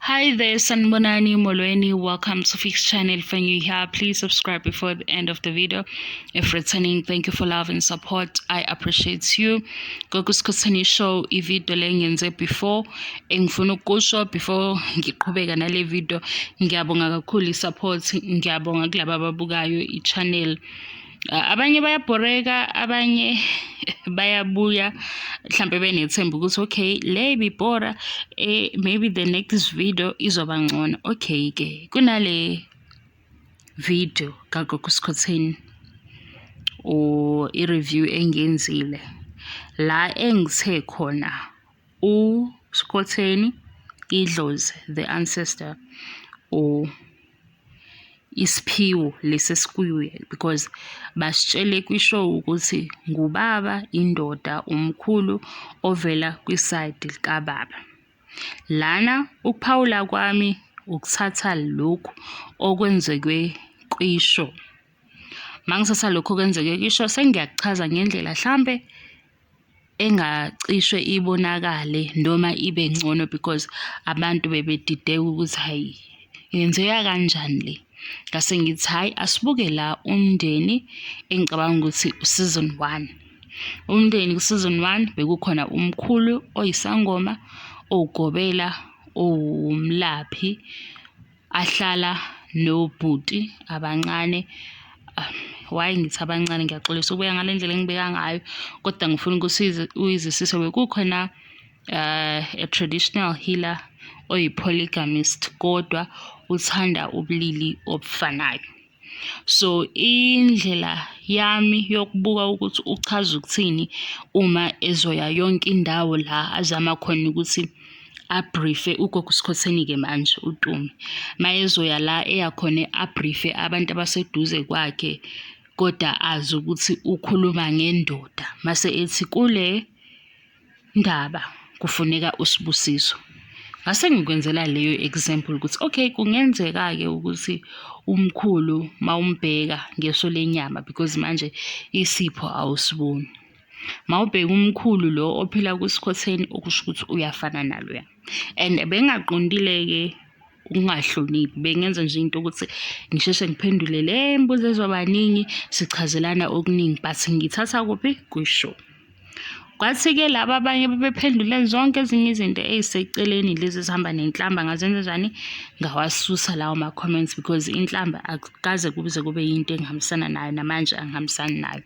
Hi there, Sanbonani Molweni. Welcome to Fix Channel. If you're new here, please subscribe before the end of the video. If returning, thank you for love and support. I appreciate you. Gogo Skhotheni Show, i-video lengenze before. Engifuna ukusho before ngiqhubeka nale video. Ngiyabonga kakhulu i-support. Ngiyabonga kulabo ababukayo i-channel. Abanye bayabhoreka, abanye bayabuya mhlambe benethemba ukuthi okay le bibhora maybe the next video izoba ngcono. Okay ke kunale video kaGogo Skhotheni i-review engenzile la engithe khona uSkhotheni idlozi the ancestor isiphiwo lesesikuwe because basitshele kwishow ukuthi ngubaba indoda umkhulu ovela kwiside likababa. Lana ukuphawula kwami ukuthatha lokhu okwenzeke kwishow. Mangisathatha lokho okwenzeke kwishow sengiyakuchaza ngendlela mhlambe engacishwe ibonakale noma ibe ngcono because abantu bebedideka ukuthi hayi yenzeka kanjani le. Ngase ngithi hayi asibuke la Umndeni engicabanga ukuthi season 1. Umndeni ku season 1 bekukhona umkhulu oyisangoma ogobela umlaphi ahlala nobhuti abancane. Why ngithi abancane ngiyaxolisa ukuya ngalendlela engibeka ngayo kodwa ngifuna ukuthi uyizisise bekukhona a traditional healer oyi-polygamist kodwa uthanda ubulili obufanayo. So indlela yami yokubuka ukuthi uchaza ukuthini uma ezoya yonke indawo la azama khona ukuthi abriefe uGogo Skhotheni ke manje uTumi mayezoya la eyakhona abriefe abantu abaseduze kwakhe kodwa azi ukuthi ukhuluma ngendoda mase ethi kule ndaba kufuneka usibusiso. Ngase ngikwenzela leyo example ukuthi okay kungenzeka ke ukuthi umkhulu mawumbheka ngeso lenyama because manje isipho awusiboni. Mawubheka umkhulu lo ophila kuSkhotheni okusho ukuthi uyafana naloya. And bengaqondile ke ukungahloniphi bengenza nje into ukuthi ngisheshe ngiphendule le mbuzo ezobaningi sichazelana okuningi but ngithatha kuphi kwishow. Kwathi-ke laba abanye bebephendule zonke ezinye izinto eziseceleni lezi zihamba nenhlamba ngazenza njani ngawasusa lawo ma-comments because inhlamba akukaze kubize kube yinto engihambisana nayo namanje angihambisani nayo.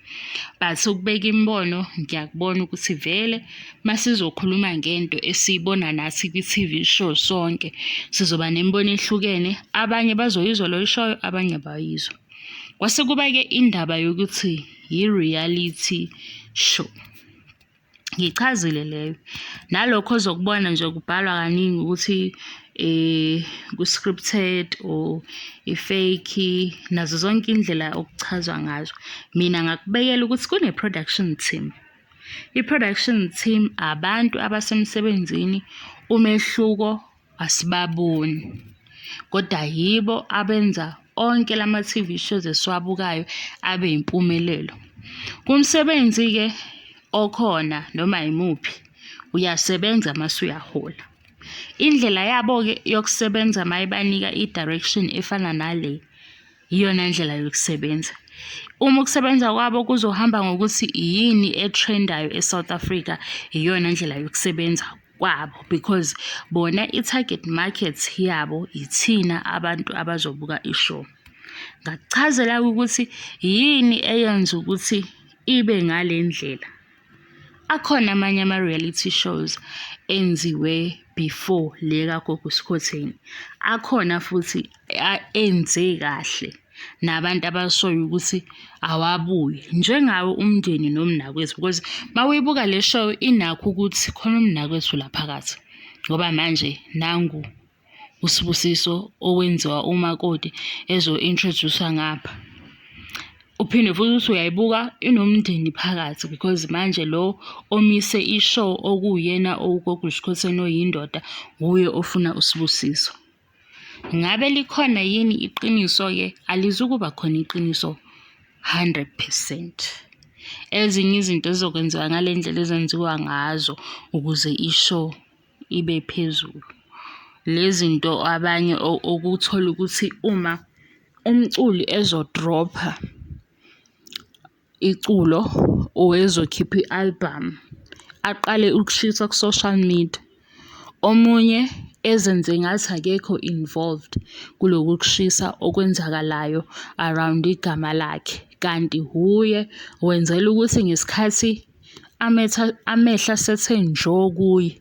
But ukubeka imbono ngiyakubona ukuthi vele masizokhuluma ngento esiyibona nathi kwi-TV show sonke sizoba nembono ehlukene, abanye bazoyizwa lo show abanye bayizwa. Kwase kuba-ke indaba yokuthi yi-reality show. Ngichazile leyo nalokho ozokubona nje kubhalwa kaningi ukuthi ku-scripted or i-fake nazo zonke indlela okuchazwa ngazo. Mina ngakubekela ukuthi kune-production team. I-production team abantu abasemsebenzini umehluko asibaboni kodwa yibo abenza onke lama-TV shows esiwabukayo abe impumelelo. Kumsebenzi-ke okhona noma imuphi uyasebenza mase uyahola. Indlela yabo-ke yokusebenza mayibanika i-direction efana nale iyona ndlela yokusebenza. Uma ukusebenza kwabo kuzohamba ngokuthi yini etrendayo eSouth Africa iyona ndlela yokusebenza kwabo because bona i-target market yabo ithina abantu abazobuka ishow. Ngakuchazela ukuthi yini eyenza ukuthi ibe ngale ndlela. Akhona amanye ama-reality shows enziwe before le kaGogo Skhotheni. Akhona futhi enze kahle nabantu abashoyo ukuthi awabuye njengawo Umndeni nomnakwethu because mawuyibuka le show inakho ukuthi khona umnakwethu la phakathi ngoba manje nangu usibusiso owenziwa umakoti ezo-introduce ngapha. Uphinde futhi ukuthi uyayibuka inomndeni phakathi because manje lo omise ishow okuyena uGogo Skhotheni oyindoda uye ofuna usibusiso. Ngabe likhona yini iqiniso-ke? Alizukuba khona iqiniso 100%. Ezinye izinto ezokwenziwa ngale ndlela ezenziwa ngazo ukuze ishow ibe phezulu. lezinto abanye okuthola ukuthi uma umculi ezodropha iculo or ezokhipha i-album aqale ukushisa ku-social media, omunye ezenze ngathi akekho involved kuloku kushisa okwenzakalayo around igama lakhe, kanti huye wenzela ukuthi ngesikhathi amehla sethe njo kuye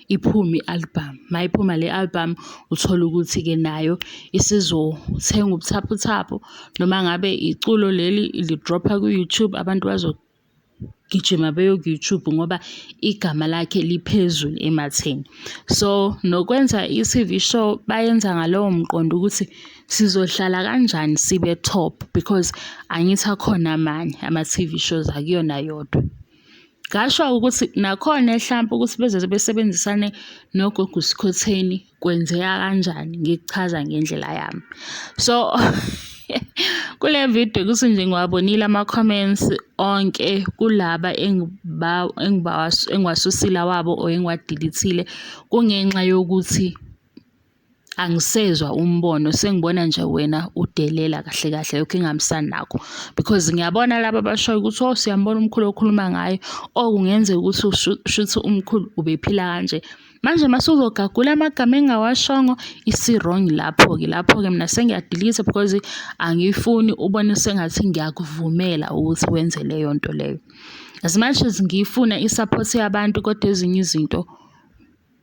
iphume i-album. Mayiphuma le album uthola ukuthi-ke nayo isizothenga ubuthaphuthaphu, noma ngabe iculo leli lidropha ku-YouTube, abantu bazogijima beyo-YouTube ngoba igama lakhe liphezulu ematheni. So nokwenza i-TV show bayenza ngalowo mqondo ukuthi sizohlala kanjani sibe top, because angithi akhona amanye ama-TV shows akuyona yodwa. Ngasho ukuthi nakhona mhlawumbe ukuthi beze besebenzisane noGogo Skhotheni kwenzeka kanjani, ngikuchaza ngendlela yami. So kule video kuthi nje ngiwabonile ama-comments onke kulaba engiwasusile wabo or engiwadelethile, kungenxa yokuthi angisezwa umbono, sengibona nje wena udelela kahle kahle lokho engihambisani nakho, because ngiyabona laba abashoyo ukuthi siyambona umkhulu okhuluma ngayo, kungenzeka ukuthi shuthi umkhulu ubephila kanje. Manje masuzogagula amagama engawashongo, isi-wrong lapho-ke mina sengiyadelete, because angifuni ubone sengathi ngiyakuvumela ukuthi wenze leyo nto leyo. As much as ngifuna i-support yabantu, kodwa ezinye izinto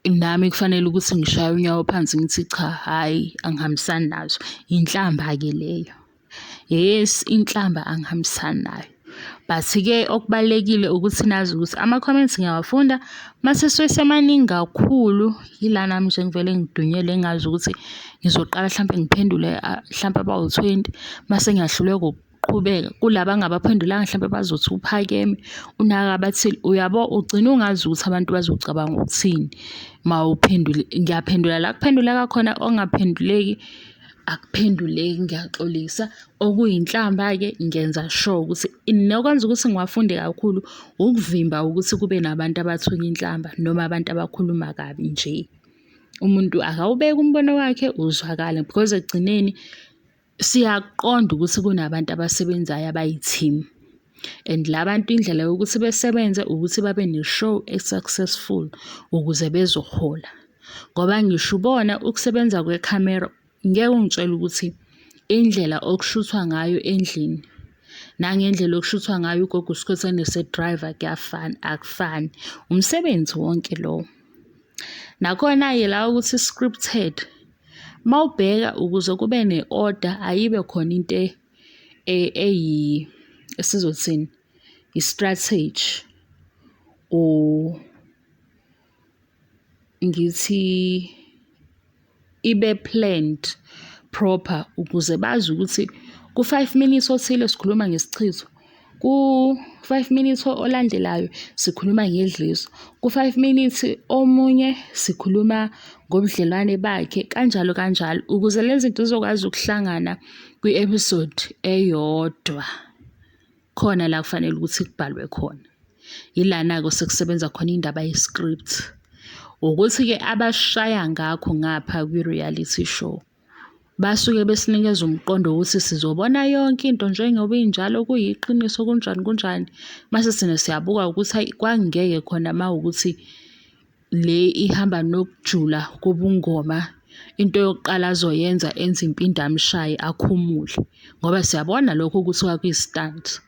nami kufanele ukuthi ngishaye unyawo phansi ngithi cha, hayi angihambisani nazo. Inhlamba-ke leyo, yes, inhlamba angihambisani nayo. But-ke okubalulekile ukuthi nazi ukuthi ama-comments ngiyawafunda, mase semaningi kakhulu yila nami nje ngivele ngidunyele ngazi ukuthi ngizoqala mhlampe ngiphendule mhlampe abawu-20, mase ngiyahluleka ukuqhubeka kulaba angabaphendulanga mhlampe bazothi uphakeme unaka bathile, uyabo ugcina ungazi ukuthi abantu bazocabanga ukuthini mawuphendule. Ngiyaphendula la kuphenduleka khona, ongaphenduleki akuphenduleki, ngiyaxolisa. Okuyinhlamba-ke ngenza sure ukuthi nokwenza ukuthi ngiwafunde kakhulu ukuvimba ukuthi kube nabantu abathuka inhlamba noma abantu abakhuluma kabi nje. Umuntu akawubeka umbono wakhe uzwakale, because ekugcineni siyaqonda ukuthi kunabantu abasebenzayo abayi-team, and labantu indlela yokuthi besebenze ukuthi babe ne-show e-successful ukuze bezohola. Ngoba ngisho ubona ukusebenza kwekhamera, ngeke ungitshele ukuthi indlela okushuthwa ngayo endlini nangendlela okushuthwa ngayo uGogo Skhotheni ese-driver kuyafana, akufani. Umsebenzi wonke lowo. Nakhona-ke la ukuthi scripted, mawubheka ukuze kube ne-order, ayibe khona into esizothini i-strategy, or ngithi ibe planned proper, ukuze bazi ukuthi ku-5 minutes othile sikhuluma ngesichitho, ku-5 minutes olandelayo sikhuluma ngedliso, ku-5 minutes omunye sikhuluma ngobudlelwane bakhe, kanjalo kanjalo, ukuze lezi zinto zizokwazi ukuhlangana kwi-episode eyodwa. Khona la kufanele ukuthi kubhalwe khona. Yilana-ke sekusebenza khona indaba ye-script, ukuthi-ke abashaya ngakho ngapha kwi-reality show basuke besinikeza umqondo ukuthi sizobona yonke into njengoba injalo, kuyiqiniso, kunjani, mase sina siyabuka ukuthi kwangeke khona mawukuthi le ihamba nokujula kobungoma, into yokuqala azoyenza enza impindamshaye akhumule, ngoba siyabona lokho ukuthi kwakuyi-stunt.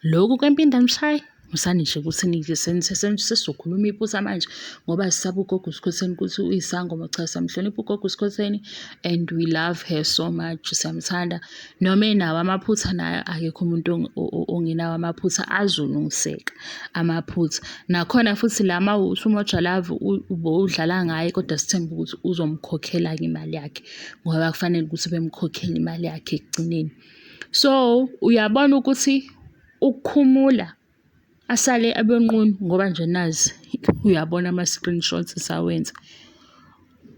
Lokhu kwempindamshaye musani nje ukuthi sesizokhuluma iphutha manje, ngoba sisaba uGogo Skhotheni ukuthi uyisangoma. Cha, samhlonipha uGogo Skhotheni and we love her so much, siyamthanda. Noma enawo amaphutha nayo, akekho umuntu ongenawo amaphutha, azolungiseka amaphutha. Nakhona futhi lama uthi uMoja love ubodlala ngaye, kodwa sithemba ukuthi uzomkhokhela imali yakhe, ngoba kufanele ukuthi bemkhokhele imali yakhe ekugcineni. So uyabona ukuthi ukukhumula asale abenqunu, ngoba nje nazi uyabona ama-screenshots sawenza.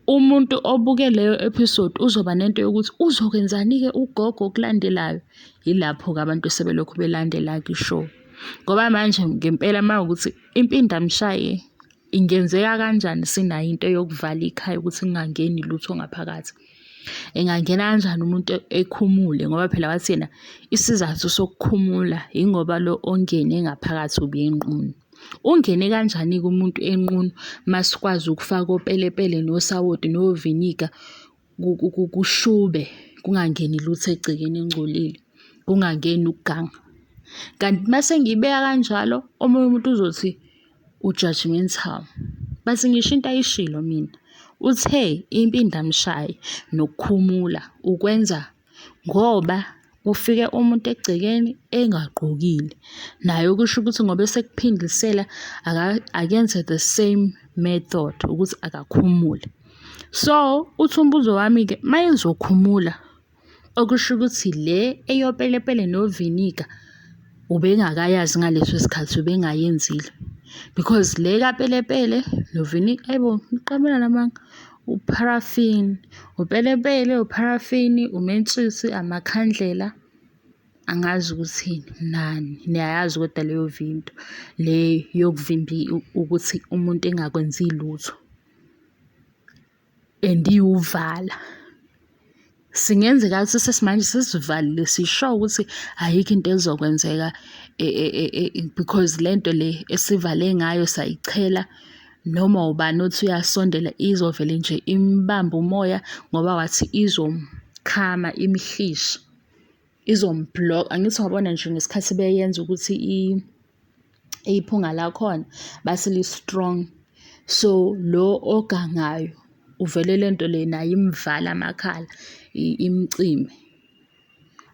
Umuntu obuke leyo episode uzoba nento yokuthi uzokwenzani-ke ugogo okulandelayo. Yilapho-ke abantu sebelokhu belandela-ke ishow, ngoba manje ngempela mawukuthi impindamshaye ingenzeka kanjani sinayo into yokuvala ikhaya ukuthi kungangeni lutho ngaphakathi? Engangena kanjani umuntu ekhumule ngoba phela wathi yena isizathu sokukhumula ingoba lo ongene ngaphakathi ubuyenqunu. Ungene kanjani-ke umuntu enqunu masikwazi ukufaka opelepele nosawoti noviniga kushube kungangeni lutho egcekeni engcolile, kungangeni ukuganga. Kanti mase ngibeka kanjalo omunye umuntu uzothi u-judgmental. Bathi ngisho into ayishilo mina. Uthe impindamshaye nokukhumula ukwenza ngoba kufike umuntu egcekeni engagqokile. Naye kusho ukuthi ngoba esekuphindisela akenze the same method ukuthi akakhumule. So uthi umbuzo wami-ke mayezokhumula okusho ukuthi le eyopelepele noviniga ubengakayazi ngaleso sikhathi ubengayenzile. Because le kapelepele noviniga ayibo ngiqabela namanga uparaffin, upelepele, uparaffin, umentshisi, amakhandlela, angazi ukuthini nani. Niyayazi kodwa leyo vinto le yokuvimba ukuthi umuntu engakwenzi lutho and iwuvala. Singenzeka ukuthi sesimanje sesivalile sisho ukuthi ayikho into ezokwenzeka because lento le esivale ngayo sayichela noma ubani othi uyasondela izovele nje imbamba umoya ngoba wathi izomkhama imhlishi, izomblock. Angithi wabona nje ngesikhathi beyenza ukuthi iphunga lakhona base li strong, so lo ogangayo uvele lento le nayo imvala amakhala imcime.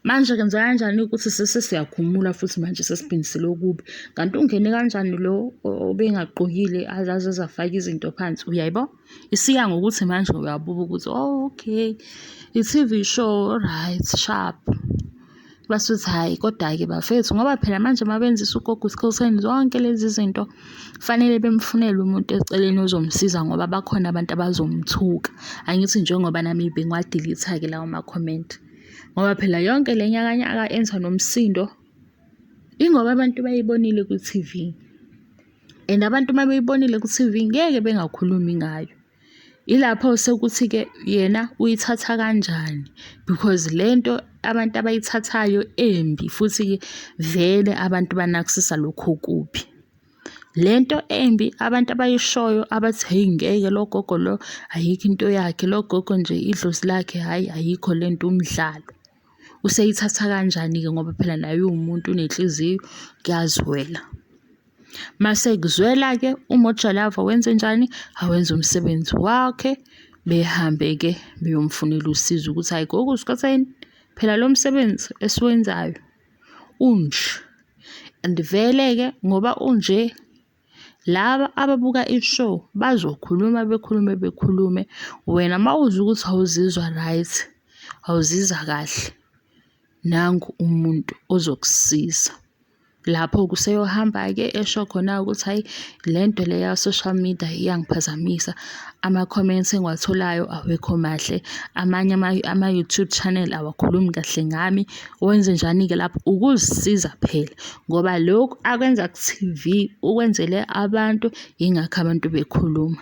Manje kwenzeka kanjani ukuthi sesiyakhumula futhi manje sesiphindisele okubi? Kanti ungene kanjani lo obengagqokile azaze zafaka izinto phansi? Uyayibo? Isiya ngokuthi manje uyabuka ukuthi okay, i-TV show alright sharp. Basuthi hayi kodwa-ke bafethu ngoba phela manje mabenzisa uGogo Skhotheni zonke lezi zinto fanele bemfunele umuntu eceleni ozomsiza ngoba bakhona abantu abazomthuka. Angithi njengoba nami bengiwadelete-ke lawo ma-comment ngoba phela yonke le nyakanyaka enza nomsindo ingoba abantu bayibonile ku-TV, and abantu uma beyibonile ku-TV ngeke bengakhulumi ngayo. Ilapho sekuthi-ke yena uyithatha kanjani because lento abantu abayithathayo embi futhi vele abantu banakusisa lokho okubi. Lento embi abantu abayishoyo abathi hey ngeke lo gogo lo ayikho into yakhe, lo gogo nje idlozi lakhe hayi ayikho lento umdlalo. Useyithatha kanjani-ke ngoba phela naye umuntu unenhliziyo kuyazwela. Mase kuzwela-ke uMoja lava wenze njani? Awenza umsebenzi wakhe, behambe-ke beyomfunela usizo ukuthi hayi Gogo Skhotheni phela lo msebenzi esiwenzayo unje, and vele-ke ngoba unje laba ababuka ishow bazokhuluma bekhulume. Wena mawuzwa ukuthi awuzizwa right, awuzizwa kahle, nangu umuntu ozokusiza. Lapho kuseyohamba-ke esho khona ukuthi hayi lento le ya social media iyangiphazamisa, ama-comments engiwatholayo awekho mahle, amanye ama-YouTube channel awakhulumi kahle ngami. Wenze njani-ke lapho? Ukuzisiza phela ngoba lokhu akwenza ku-TV ukwenzele abantu, yingakho abantu bekhuluma,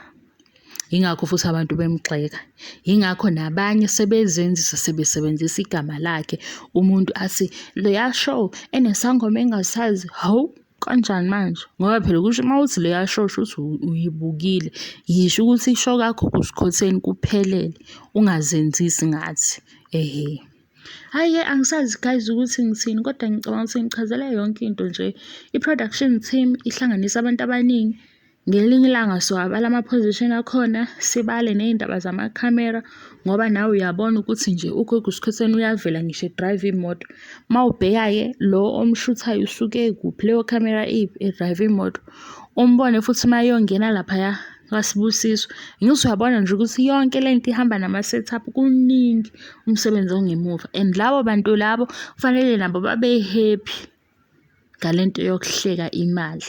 yingakho futhi abantu bemgxeka, yingakho nabanye sebezenzisa sebesebenzisa igama lakhe. Umuntu athi leya show enesangoma engasazi. Hawu kanjani manje? Ngoba phela kusho mawuthi leya show shuthi uyibukile, yisho ukuthi ishow kakho kuSkhotheni kuphelele, ungazenzisi ngathi hhayi-ke angisazi guys ukuthi ngithini, kodwa ngicabanga ukuthi ngichazele yonke into nje. I-production team ihlanganisa abantu abaningi. Ngelinye ilanga siwabala ama-position akhona, sibale ney'ndaba zamakhamera ngoba nawe uyabona ukuthi nje uGogo Skhotheni uyavela ngisho edrive imoto. Mawubheka-ke lo omshuthayo usuke kuphi, leyo camera edrive imoto, umbone futhi mayongena laphaya kaSibusiso. Ngithi uyabona nje ukuthi yonke lento ihamba nama-setup, kuningi umsebenzi ongemuva, and labo bantu labo kufanele nabo babe happy ngalento yokuhleka imali.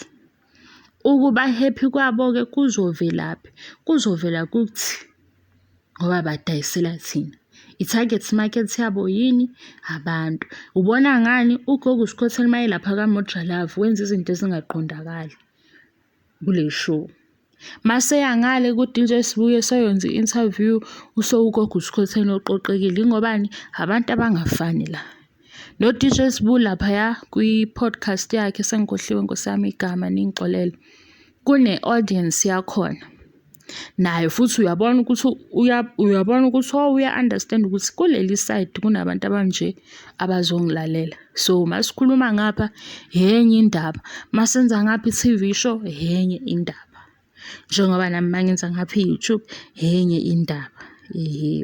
Ukuba happy kwabo-ke kuzovelaphi? Kuzovela kuthi ngoba badayisela thina. I-target market yabo yini? Abantu. Ubona ngani uGogo Skhotheni mayelapha kaMoja Love wenza izinto ezingaqondakali kule show? Mase yangale ku-DJ sibuye sayonza i-interview ugogo Skhotheni oqoqekile ingobani abantu abangafani la. No DJ Sibu laphaya kwi-podcast yakhe sengikhohliwe nkosami igama ningixolele. Kune-audience yakhona. Naye futhi uyabona ukuthi uya-understand ukuthi kuleli side kunabantu abanje abazongilalela. So masikhuluma ngapha yenye indaba, masenza ngapha i-TV show yenye indaba. Njengoba nami mangenza ngapha i-YouTube yenye indaba.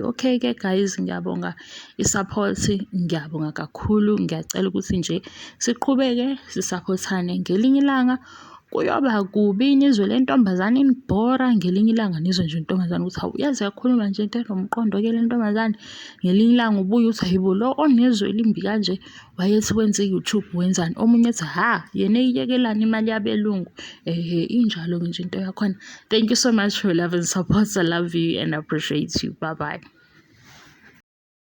Okay ke guys, ngiyabonga i-support, ngiyabonga kakhulu. Ngiyacela ukuthi nje siqhubeke sisupportane. Ngelinye ilanga kuyoba kubi nizwe lentombazane inibhora, ngelinye ilanga nizwe nje intombazane ukuthi hawu yazi yakhuluma nje into enomqondo ke le ntombazane. Ngelinye ilanga ubuye uthi hayibo lo onezwe elimbi kanje wayethi wenza i-YouTube wenzani. Omunye ethi yena eyiyekelana imali yabelungu. Injalo nje into yakhona. Thank you so much for your love and support. I love you and appreciate you. Bye bye.